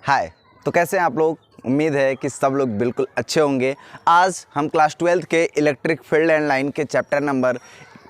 हाय। तो कैसे हैं आप लोग? उम्मीद है कि सब लोग बिल्कुल अच्छे होंगे। आज हम क्लास 12th के इलेक्ट्रिक फील्ड एंड लाइन के चैप्टर नंबर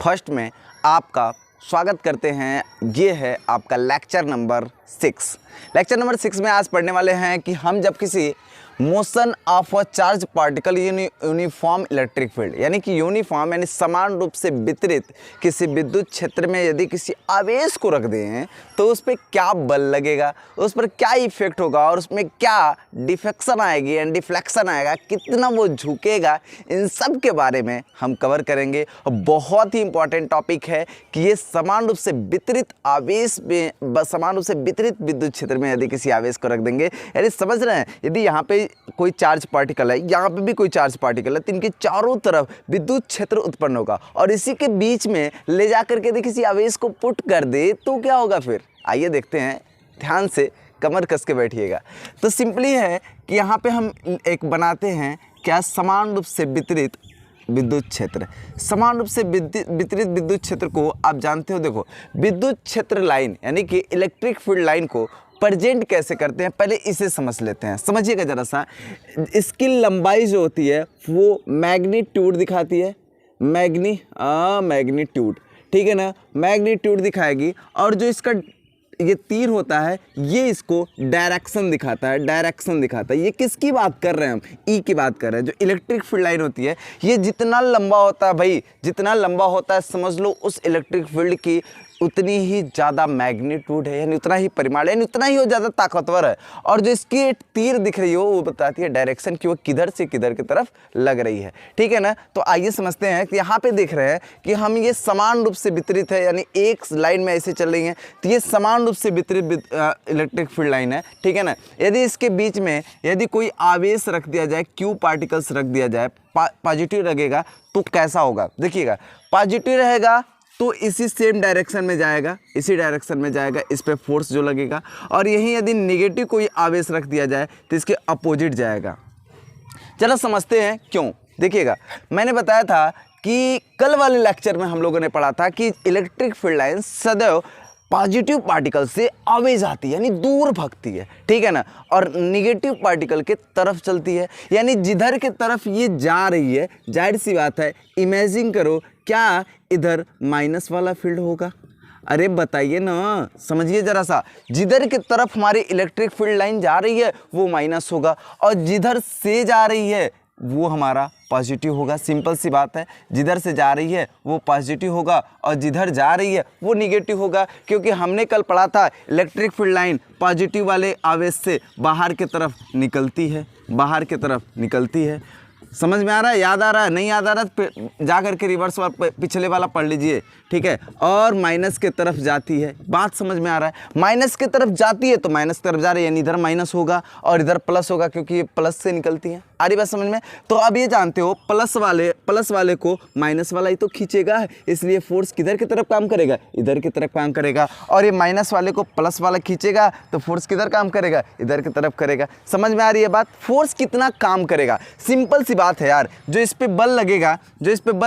1 में आपका स्वागत करते हैं। ये है आपका लेक्चर नंबर 6। लेक्चर नंबर 6 में आज पढ़ने वाले हैं कि हम जब किसी motion of a charge particle uniform electric field यानी कि यूनिफॉर्म यानी समान रूप से वितरित किसी विद्युत क्षेत्र में यदि किसी आवेश को रख दें तो उस पर क्या बल लगेगा, उस पर क्या इफेक्ट होगा और उसमें क्या डिफेक्शन आएगी एंड डिफ्लेक्शन आएगा, कितना वो झुकेगा, इन सब के बारे में हम कवर करेंगे। और बहुत ही इंपॉर्टेंट टॉपिक है कि ये समान रूप से वितरित आवेश में समान रूप से वितरित विद्युत क्षेत्र में यदि किसी आवेश को रख देंगे, यानी समझ रहे हैं, यदि यहाँ पे कोई चार्ज पार्टिकल है, यहाँ पे भी कोई चार्ज पार्टिकल है, तो इनके चारों तरफ विद्युत क्षेत्र उत्पन्न होगा और इसी के बीच में ले जाकर के यदि किसी आवेश को पुट कर दे तो क्या होगा फिर, आइए देखते हैं। ध्यान से कमर कस के बैठिएगा। तो सिंपली है कि यहाँ पे हम एक बनाते हैं क्या, समान रूप से वितरित विद्युत क्षेत्र। समान रूप से वितरित विद्युत क्षेत्र को आप जानते हो, देखो विद्युत क्षेत्र लाइन यानी कि इलेक्ट्रिक फील्ड लाइन को प्रेजेंट कैसे करते हैं, पहले इसे समझ लेते हैं। समझिएगा जरा सा। इसकी लंबाई जो होती है वो मैग्नीट्यूड दिखाती है, मैग्नीट्यूड, ठीक है ना, मैग्नीट्यूड दिखाएगी। और जो इसका ये तीर होता है ये इसको डायरेक्शन दिखाता है, डायरेक्शन दिखाता है। ये किसकी बात कर रहे हैं हम? ई की बात कर रहे हैं। जो इलेक्ट्रिक फील्ड लाइन होती है ये जितना लंबा होता है भाई, जितना लंबा होता है समझ लो उस इलेक्ट्रिक फील्ड की उतनी ही ज़्यादा मैग्नीट्यूड है, यानी उतना ही परिमाण है, यानी उतना ही वो ज़्यादा ताकतवर है। और जो इसकी तीर दिख रही हो वो बताती है डायरेक्शन कि वो किधर से किधर की तरफ लग रही है, ठीक है ना। तो आइए समझते हैं कि यहाँ पे देख रहे हैं कि हम ये समान रूप से वितरित है, यानी एक लाइन में ऐसे चल रही है, तो ये समान रूप से वितरित इलेक्ट्रिक फील्ड लाइन है, ठीक है ना। यदि इसके बीच में यदि कोई आवेश रख दिया जाए, क्यू पार्टिकल्स रख दिया जाए, पॉजिटिव लगेगा तो कैसा होगा, देखिएगा। पॉजिटिव रहेगा तो इसी सेम डायरेक्शन में जाएगा, इसी डायरेक्शन में जाएगा, इस पे फोर्स जो लगेगा। और यहीं यदि नेगेटिव कोई आवेश रख दिया जाए तो इसके अपोजिट जाएगा। चलो समझते हैं क्यों। देखिएगा, मैंने बताया था कि कल वाले लेक्चर में हम लोगों ने पढ़ा था कि इलेक्ट्रिक फील्ड लाइन सदैव पॉजिटिव पार्टिकल से आवेश आती है, यानी दूर भागती है, ठीक है ना, और निगेटिव पार्टिकल के तरफ चलती है, यानी जिधर के तरफ ये जा रही है, जाहिर सी बात है, इमेजिन करो क्या इधर माइनस वाला फील्ड होगा? अरे बताइए ना, समझिए जरा सा। जिधर की तरफ हमारी इलेक्ट्रिक फील्ड लाइन जा रही है वो माइनस होगा और जिधर से जा रही है वो हमारा पॉजिटिव होगा। सिंपल सी बात है, जिधर से जा रही है वो पॉजिटिव होगा और जिधर जा रही है वो निगेटिव होगा, क्योंकि हमने कल पढ़ा था इलेक्ट्रिक फील्ड लाइन पॉजिटिव वाले आवेश से बाहर की तरफ निकलती है, बाहर की तरफ निकलती है। समझ में आ रहा है? याद आ रहा है? नहीं याद आ रहा तो जा करके रिवर्स वाला पिछले वाला पढ़ लीजिए, ठीक है। और माइनस के तरफ जाती है, बात समझ में आ रहा है? माइनस की तरफ जाती है तो माइनस की तरफ जा रही है, यानी इधर माइनस होगा और इधर प्लस होगा, क्योंकि ये प्लस से निकलती है। आ रही बात समझ में? तो अब ये जानते हो प्लस वाले को माइनस वाला ही तो खींचेगा, इसलिए फोर्स किधर की तरफ काम करेगा? इधर की तरफ काम करेगा। और ये माइनस वाले को प्लस वाला खींचेगा तो फोर्स किधर काम करेगा? इधर की तरफ करेगा। समझ में आ रही है बात? फोर्स कितना काम करेगा, सिंपल सी बात है यार। जो इस पे बल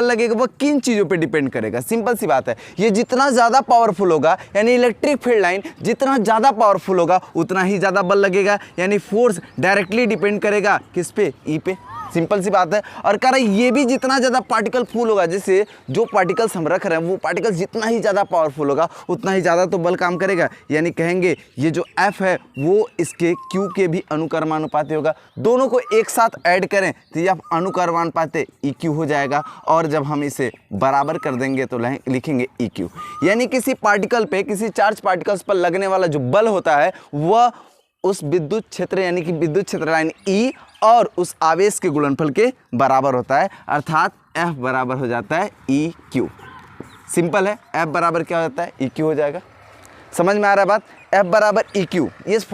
लगेगा वो किन चीज़ों पे डिपेंड करेगा? सिंपल सी बात है, ये जितना ज़्यादा पावरफुल होगा, यानी इलेक्ट्रिक फील्ड लाइन जितना ज़्यादा पावरफुल होगा उतना ही ज़्यादा बल लगेगा, यानी फोर्स डायरेक्टली डिपेंड करेगा किस पे? ई पे। सिंपल सी बात है। और कह रहा है ये भी जितना ज़्यादा पार्टिकल फुल होगा, जैसे जो पार्टिकल्स हम रख रहे हैं वो पार्टिकल जितना ही ज़्यादा पावरफुल होगा उतना ही ज़्यादा तो बल काम करेगा, यानी कहेंगे ये जो F है वो इसके Q के भी अनुक्रमानुपाती होगा। दोनों को एक साथ ऐड करें तो ये अनुक्रमानुपाती EQ हो जाएगा, और जब हम इसे बराबर कर देंगे तो लिखेंगे EQ। यानी किसी पार्टिकल पे, किसी चार्ज पार्टिकल्स पर लगने वाला जो बल होता है वह उस विद्युत क्षेत्र यानी कि विद्युत क्षेत्र लाइन E और उस आवेश के गुणनफल के बराबर होता है, अर्थात F बराबर हो जाता है EQ। सिंपल है, F बराबर क्या हो जाता है? EQ हो जाएगा। समझ में आ रहा है बात? F बराबर EQ। इस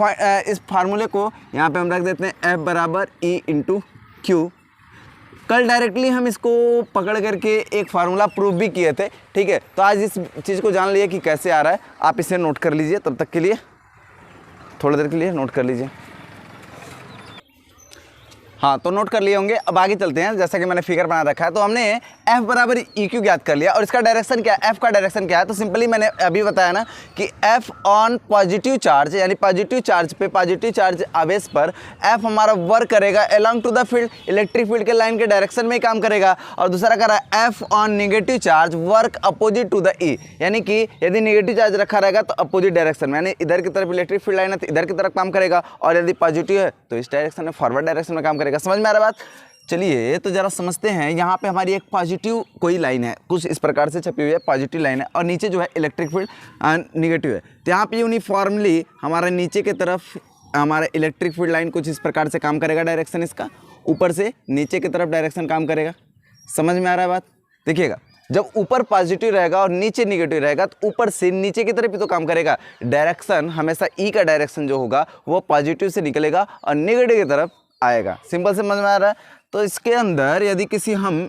फार्मूले को यहाँ पे हम रख देते हैं, F बराबर E इंटू Q। कल डायरेक्टली हम इसको पकड़ करके एक फार्मूला प्रूव भी किए थे, ठीक है। तो आज इस चीज़ को जान लिया कि कैसे आ रहा है। आप इसे नोट कर लीजिए, तब तक के लिए थोड़ी देर के लिए नोट कर लीजिए। हाँ, तो नोट कर लिए होंगे। अब आगे चलते हैं। जैसा कि मैंने फिगर बना रखा है, तो हमने F बराबर EQ ज्ञात कर लिया और इसका डायरेक्शन क्या है, F का डायरेक्शन क्या है। तो सिंपली मैंने अभी बताया ना कि F ऑन पॉजिटिव चार्ज, यानी पॉजिटिव चार्ज पे, पॉजिटिव चार्ज आवेश पर F हमारा वर्क करेगा along to the field, electric field के लाइन के डायरेक्शन में ही काम करेगा। और दूसरा कह रहा है F on negative charge work opposite to the E, यानी कि यदि नेगेटिव चार्ज रखा रहेगा तो अपोजिट डायरेक्शन में, यानी इधर की तरफ इलेक्ट्रिक फील्ड लाइन है तो इधर की तरफ काम करेगा, और यदि पॉजिटिव है तो इस डायरेक्शन में, फॉरवर्ड डायरेक्शन में काम करेगा। समझ में आ रहा है बात? चलिए तो जरा समझते हैं। यहाँ पे हमारी एक पॉजिटिव कोई लाइन है, कुछ इस प्रकार से छपी हुई है, पॉजिटिव लाइन है, और नीचे जो है इलेक्ट्रिक फील्ड निगेटिव है। तो यहाँ पे यूनिफॉर्मली हमारा नीचे की तरफ हमारा इलेक्ट्रिक फील्ड लाइन कुछ इस प्रकार से काम करेगा, डायरेक्शन इसका ऊपर से नीचे की तरफ डायरेक्शन काम करेगा। समझ में आ रहा है बात? देखिएगा, जब ऊपर पॉजिटिव रहेगा और नीचे निगेटिव रहेगा तो ऊपर से नीचे की तरफ ही तो काम करेगा। डायरेक्शन हमेशा ई का डायरेक्शन जो होगा वो पॉजिटिव से निकलेगा और निगेटिव की तरफ आएगा। सिंपल समझ में आ रहा है? तो इसके अंदर यदि किसी हम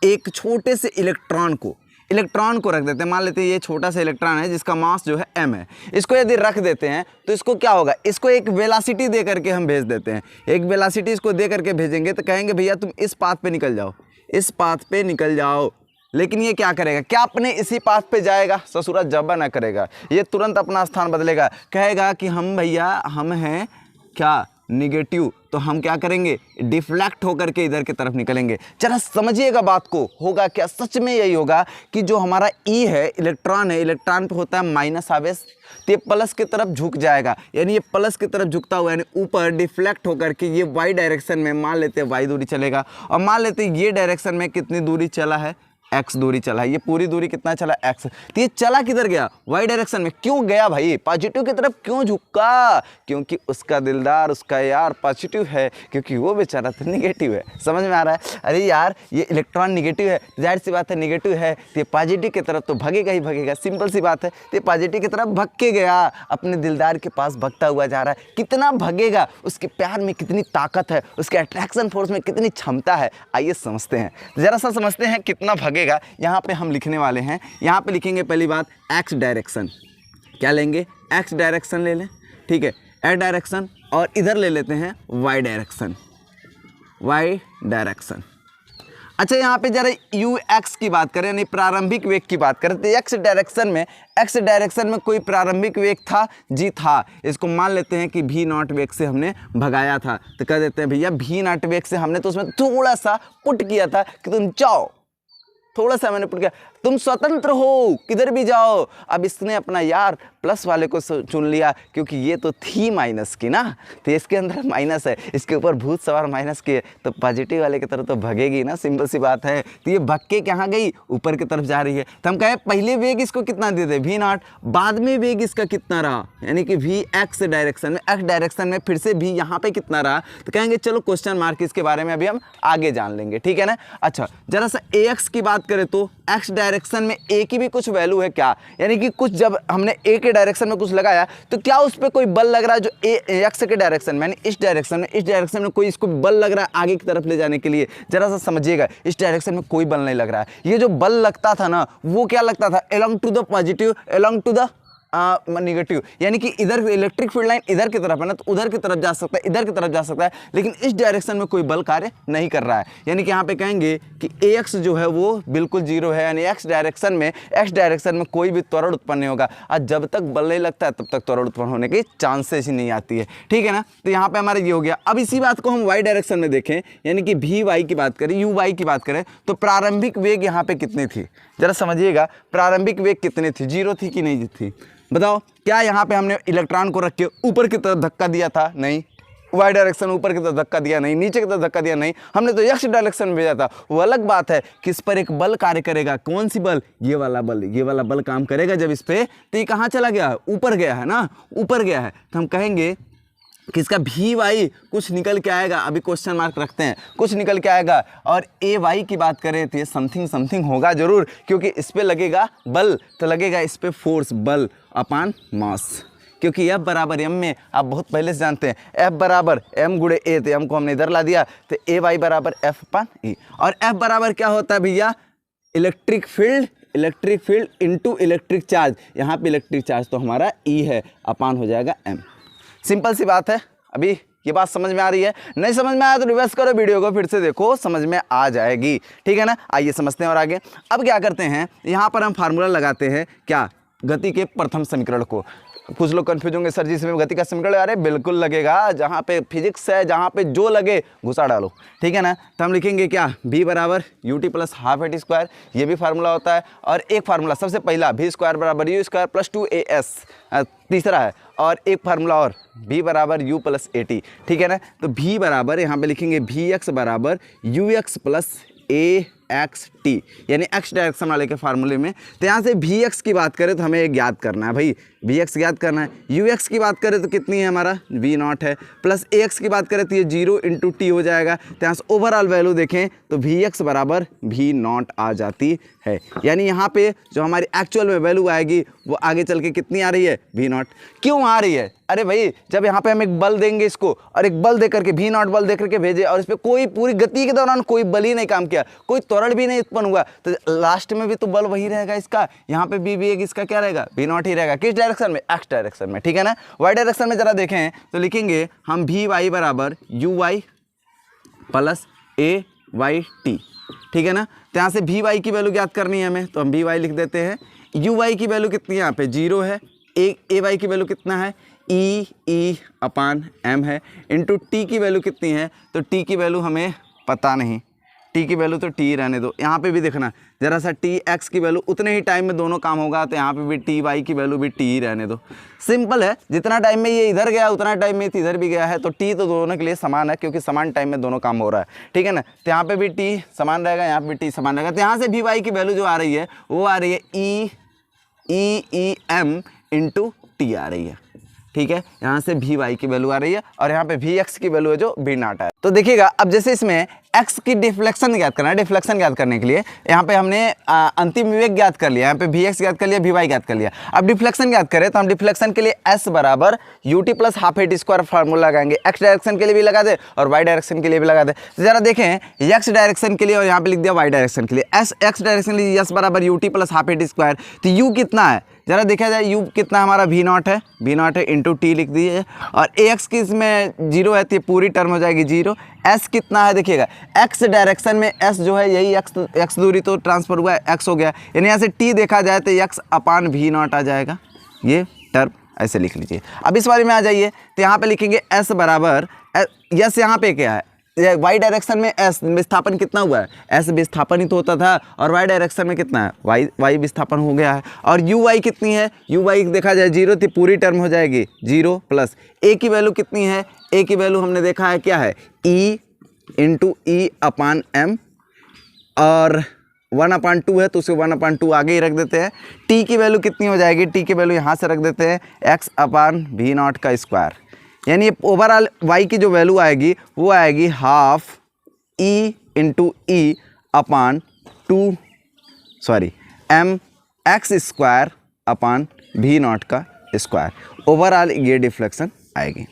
एक छोटे से इलेक्ट्रॉन को रख देते हैं, मान लेते हैं ये छोटा सा इलेक्ट्रॉन है जिसका मास जो है m है, इसको यदि रख देते हैं तो इसको क्या होगा, इसको एक वेलोसिटी दे करके हम भेज देते हैं। एक वेलोसिटी इसको दे करके भेजेंगे तो कहेंगे भैया तुम इस पाथ पे निकल जाओ, इस पाथ पे निकल जाओ। लेकिन ये क्या करेगा, क्या अपने इसी पाथ पे जाएगा? ससुरा जब्बा ना करेगा, ये तुरंत अपना स्थान बदलेगा, कहेगा कि हम भैया हम हैं क्या निगेटिव, तो हम क्या करेंगे, डिफ्लेक्ट होकर के इधर की तरफ निकलेंगे। जरा समझिएगा बात को, होगा क्या, सच में यही होगा कि जो हमारा ई है, इलेक्ट्रॉन है, इलेक्ट्रॉन पे होता है माइनस आवेश, तो ये प्लस की तरफ झुक जाएगा, यानी ये प्लस की तरफ झुकता हुआ यानी ऊपर डिफ्लेक्ट होकर के ये वाई डायरेक्शन में, मान लेते हैं वाई दूरी चलेगा, और मान लेते हैं ये डायरेक्शन में कितनी दूरी चला है, एक्स दूरी चला है। ये पूरी दूरी कितना चला, एक्स। तो ये चला किधर गया, वाई डायरेक्शन में। क्यों गया भाई, पॉजिटिव की तरफ क्यों झुका? क्योंकि उसका दिलदार, उसका यार पॉजिटिव है, क्योंकि वो बेचारा तो निगेटिव है। समझ में आ रहा है? अरे यार ये इलेक्ट्रॉन निगेटिव है, जाहिर सी बात है निगेटिव है तो ये पॉजिटिव की तरफ तो भगेगा ही भगेगा, सिंपल सी बात है। तो ये पॉजिटिव की तरफ भग के गया, अपने दिलदार के पास भगता हुआ जा रहा है। कितना भगेगा, उसके प्यार में कितनी ताकत है, उसके अट्रैक्शन फोर्स में कितनी क्षमता है, आइए समझते हैं। जरा सा समझते हैं कितना भगेगा। यहाँ पे हम लिखने वाले हैं, यहाँ पे लिखेंगे पहली बात एक्स डायरेक्शन। क्या लेंगे, एक्स डायरेक्शन ले लें, ठीक है, एक्स डायरेक्शन, और इधर ले लेते हैं वाई डायरेक्शन, वाई डायरेक्शन। अच्छा यहाँ पे जरा यू एक्स की बात करें, यानी प्रारंभिक वेग की बात करें, तो एक्स डायरेक्शन में कोई प्रारंभिक वेग था? जी था। इसको मान लेते हैं कि भी नॉट वेग से हमने भगाया था, तो कह देते हैं भैया भी नॉट वेग से हमने तो उसमें थोड़ा सा पुट किया था कि तुम जाओ, थोड़ा सा मैंने पुट किया, तुम स्वतंत्र हो, किधर भी जाओ। अब इसने अपना यार प्लस वाले को चुन लिया, क्योंकि ये तो थी माइनस की ना, तो इसके अंदर माइनस है, इसके ऊपर भूत सवार माइनस की है, तो पॉजिटिव वाले की तरफ तो भगेगी ना, सिंपल सी बात है। तो ये भग के कहाँ गई, ऊपर की तरफ जा रही है। तो हम कहें पहले वेग इसको कितना दे दे, भी नॉट, बाद में वेग इसका कितना रहा, यानी कि भी एक्स डायरेक्शन में, एक्स डायरेक्शन में फिर से भी यहाँ पे कितना रहा, तो कहेंगे चलो क्वेश्चन मार्क, इसके बारे में अभी हम आगे जान लेंगे, ठीक है ना। अच्छा जरा सा ए एक्स की बात करें तो एक्स डायरेक्शन में ए की भी कुछ वैल्यू है क्या, यानी कि कुछ जब हमने ए के डायरेक्शन में कुछ लगाया तो क्या उस पर कोई बल लग रहा है, जो ए एक्स के डायरेक्शन में, यानी इस डायरेक्शन में कोई इसको बल लग रहा है आगे की तरफ ले जाने के लिए। जरा सा समझिएगा, इस डायरेक्शन में कोई बल नहीं लग रहा है। ये जो बल लगता था ना, वो क्या लगता था, along to the positive, along to the negative, यानी कि इधर इलेक्ट्रिक फील्ड लाइन इधर की तरफ है ना, तो उधर की तरफ जा सकता है, इधर की तरफ जा सकता है, लेकिन इस डायरेक्शन में कोई बल कार्य नहीं कर रहा है। यानी कि यहाँ पे कहेंगे कि एक्स जो है वो बिल्कुल जीरो है, यानी एक्स डायरेक्शन में कोई भी त्वरण उत्पन्न नहीं होगा, और जब तक बल नहीं लगता है तब तक त्वरण उत्पन्न होने की चांसेस ही नहीं आती है, ठीक है ना। तो यहाँ पे हमारा ये हो गया। अब इसी बात को हम वाई डायरेक्शन में देखें, यानी कि भी वाई की बात करें, यू वाई की बात करें, तो प्रारंभिक वेग यहाँ पे कितनी थी, जरा समझिएगा, प्रारंभिक वेग कितनी थी, जीरो थी कि नहीं थी, बताओ। क्या यहाँ पे हमने इलेक्ट्रॉन को रख के ऊपर की तरफ धक्का दिया था, नहीं। वाई डायरेक्शन ऊपर की तरफ धक्का दिया नहीं, नीचे की तरफ धक्का दिया नहीं, हमने तो एक्स डायरेक्शन में भेजा था। वो अलग बात है कि इस पर एक बल कार्य करेगा, कौन सी बल, ये वाला बल काम करेगा जब इस पे, तो ये कहाँ चला गया, ऊपर गया है ना, ऊपर गया है, तो हम कहेंगे कि इसका भी वाई कुछ निकल के आएगा, अभी क्वेश्चन मार्क रखते हैं, कुछ निकल के आएगा। और ए वाई की बात करें तो ये समथिंग होगा जरूर, क्योंकि इस पे लगेगा बल, तो लगेगा इस पे फोर्स, बल अपान मास, क्योंकि F बराबर m में आप बहुत पहले से जानते हैं, F बराबर m गुणे a, तो m को हमने इधर ला दिया, तो ए वाई बराबर F अपान e, और F बराबर क्या होता है भैया, electric field into electric charge, यहाँ पे इलेक्ट्रिक चार्ज तो हमारा E है, अपान हो जाएगा m। सिंपल सी बात है, अभी ये बात समझ में आ रही है? नहीं समझ में आया तो रिवर्स करो वीडियो को, फिर से देखो, समझ में आ जाएगी। ठीक है ना? आइए समझते हैं और आगे। अब क्या करते हैं, यहाँ पर हम फार्मूला लगाते हैं क्या, गति के प्रथम समीकरण को। कुछ लोग कंफ्यूज होंगे, सर जी इसमें गति का समीकरण, अरे बिल्कुल लगेगा, जहाँ पे फिजिक्स है, जहाँ पे जो लगे घुसा डालो। ठीक है ना? तो हम लिखेंगे क्या, v बराबर U T plus half A T square, ये भी फार्मूला होता है। और एक फार्मूला सबसे पहला v स्क्वायर बराबर यू स्क्वायर प्लस 2as तीसरा है, और एक फार्मूला और v बराबर u प्लस ए टी। ठीक है ना? तो v बराबर यहाँ पे लिखेंगे वी एक्स बराबर you x plus A x T, यानी एक्स डायरेक्शन वाले के फार्मूले में। तो यहाँ से वी एक्स की बात करें तो हमें एक याद करना है भाई, वी एक्स याद करना है। यू एक्स की बात करें तो कितनी है हमारा वी नॉट है, प्लस ए एक्स की बात करें तो ये 0 इंटू टी हो जाएगा। तो यहाँ से ओवरऑल वैल्यू देखें तो वी एक्स बराबर वी नॉट आ जाती है, यानी यहाँ पे जो हमारी एक्चुअल में वैल्यू आएगी वो आगे चल के कितनी आ रही है, वी नॉट। क्यों आ रही है? अरे भाई जब यहाँ पे हम एक बल देंगे इसको, और एक बल दे करके वी नॉट बल दे करके भेजे, और इस पर कोई पूरी गति के दौरान कोई बल ही नहीं काम किया, कोई त्वरण भी नहीं उत्पन्न हुआ, तो लास्ट में भी तो बल वही रहेगा इसका, यहाँ पे भी एक इसका क्या रहेगा, वी नॉट ही रहेगा। किस डायरेक्शन में? एक्स डायरेक्शन में। ठीक है ना? वाई डायरेक्शन में जरा देखें तो लिखेंगे हम वी वाई बराबर U Y plus A Y T. ठीक है ना? तो यहाँ से वी वाई की वैल्यू ज्ञात करनी है हमें, तो हम वी वाई लिख देते हैं। यू वाई की वैल्यू कितनी है, यहाँ पे 0 है। ए वाई की वैल्यू कितना है, ई अपान एम है, इंटू टी की वैल्यू कितनी है, तो टी की वैल्यू हमें पता नहीं, टी की वैल्यू तो टी रहने दो। यहाँ पे भी देखना जरा सा, टी एक्स की वैल्यू उतने ही टाइम में दोनों काम होगा, तो यहाँ पे भी टी वाई की वैल्यू भी टी ही रहने दो। सिंपल है, जितना टाइम में ये इधर गया उतना टाइम में इधर भी गया है, तो टी तो दोनों के लिए समान है, क्योंकि समान टाइम में दोनों काम हो रहा है। ठीक है ना? तो यहाँ पे भी टी समान रहेगा, यहाँ पे भी टी समान रहेगा। तो यहाँ से वी वाई की वैल्यू जो आ रही है वो आ रही है ई एम इंटू टी आ रही है। ठीक है? यहाँ से वी वाई की वैल्यू आ रही है, और यहाँ पे वी एक्स की वैल्यू है जो वी नॉट है। तो देखिएगा, अब जैसे इसमें एक्स की डिफ्लेक्शन ज्ञात करना है, डिफ्लेक्शन ज्ञात करने के लिए यहाँ पे हमने अंतिम विवेक ज्ञात कर लिया, यहाँ पे वी एक्स ज्ञात कर लिया, वी वाई ज्ञात कर लिया। अब डिफ्लेक्शन ज्ञात करें तो हम डिफ्लेक्शन के लिए एस बराबर U T plus half A T square formula लगाएंगे। एक्स डायरेक्शन के लिए भी लगा दे और वाई डायरेक्शन के लिए भी लगा दे। तो जरा देखें, एक्स डायरेक्शन के लिए और यहाँ पे लिख दिया वाई डायरेक्शन के लिए। एक्स डायरेक्शन के लिए एस बराबर U T plus half A T square. तो यू कितना है, जरा देखा जाए, यू कितना हमारा वी नॉट है, वी नॉट है इंटू टी लिख दीजिए, और ए एक्स की इसमें 0 है तो ये पूरी टर्म हो जाएगी 0। एस कितना है देखिएगा, एक्स डायरेक्शन में एस जो है यही एक्स दूरी तो ट्रांसफर हुआ है, एक्स हो गया, यानी यहाँ से टी देखा जाए तो एक्स अपान वी नॉट आ जाएगा, ये टर्म ऐसे लिख लीजिए। अब इस बारे में आ जाइए, तो यहाँ पे लिखेंगे एस बराबर यस, यहाँ पे क्या है, वाई डायरेक्शन में एस विस्थापन कितना हुआ है, एस विस्थापन ही तो होता था, और वाई डायरेक्शन में कितना है, वाई विस्थापन हो गया है। और यू वाई कितनी है, यू वाई देखा जाए 0 थी, पूरी टर्म हो जाएगी 0 प्लस ए की वैल्यू कितनी है, ए की वैल्यू हमने देखा है क्या है, ई इंटू ई अपान एम, और 1/2 है तो उसे 1/2 आगे ही रख देते हैं। टी की वैल्यू कितनी हो जाएगी, टी की वैल्यू यहाँ से रख देते हैं एक्स अपान वी नॉट का स्क्वायर, यानी ओवरऑल वाई की जो वैल्यू आएगी वो आएगी half E into E upon M X square upon V naught का स्क्वायर। ओवरऑल ये डिफ्लेक्शन आएगी,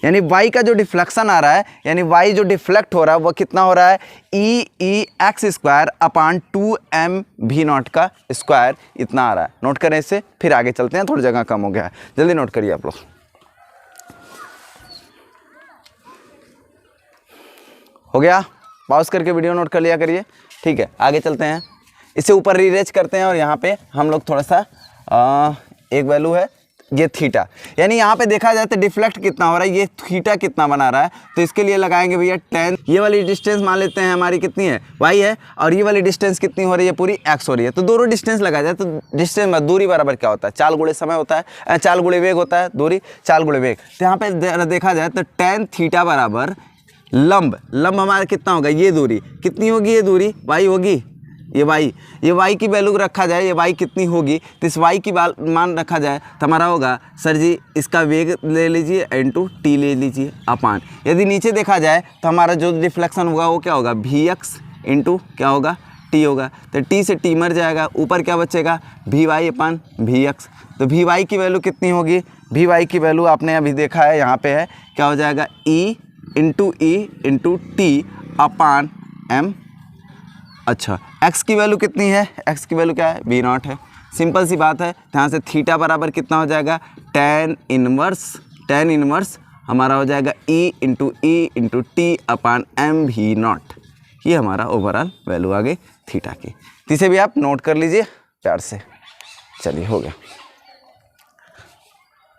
यानी वाई का जो डिफ्लेक्शन आ रहा है, यानी वाई जो डिफ्लेक्ट हो रहा है वो कितना हो रहा है, e x square upon 2m v naught का स्क्वायर, इतना आ रहा है। नोट करें इसे, फिर आगे चलते हैं, थोड़ी जगह कम हो गया है, जल्दी नोट करिए आप लोग। हो गया? पॉज करके वीडियो नोट कर लिया करिए। ठीक है, आगे चलते हैं, इसे ऊपर रीअरेंज करते हैं, और यहाँ पे हम लोग थोड़ा सा एक वैल्यू है ये थीटा, यानी यहाँ पे देखा जाए तो डिफ्लेक्ट कितना हो रहा है, ये थीटा कितना बना रहा है, तो इसके लिए लगाएंगे भैया 10। ये वाली डिस्टेंस मान लेते हैं हमारी कितनी है, y है, और ये वाली डिस्टेंस कितनी हो रही है, पूरी x हो रही है। तो दोनों डिस्टेंस लगा जाए तो डिस्टेंस दूरी बराबर क्या होता है, 4 गुणे समय होता है, 4 गुणे वेग होता है, दूरी 4 गुणे वेग। तो यहाँ पे देखा जाए तो tan थीटा बराबर लंब हमारा कितना होगा, ये दूरी कितनी होगी, ये दूरी y होगी, ये y की वैल्यू रखा जाए, ये y कितनी होगी, तो इस y की मान रखा जाए तो हमारा होगा, सर जी इसका वेग ले लीजिए इंटू टी ले लीजिए अपान, यदि नीचे देखा जाए तो हमारा जो रिफ्लेक्शन होगा वो क्या होगा, वी एक्स इंटू क्या होगा, टी होगा। तो टी से टी मर जाएगा, ऊपर क्या बचेगा, V Y upon V X. तो वी वाई की वैल्यू कितनी होगी, वी वाई की वैल्यू आपने अभी देखा है, यहाँ पे है, क्या हो जाएगा, E into T upon M. अच्छा, x की वैल्यू कितनी है, x की वैल्यू क्या है, वी नॉट है, सिंपल सी बात है। यहाँ से थीटा बराबर कितना हो जाएगा, tan इनवर्स हमारा हो जाएगा E T अपान mv0। ये हमारा ओवरऑल वैल्यू आ गई थीटा की। तो इसे भी आप नोट कर लीजिए प्यार से। चलिए हो गया।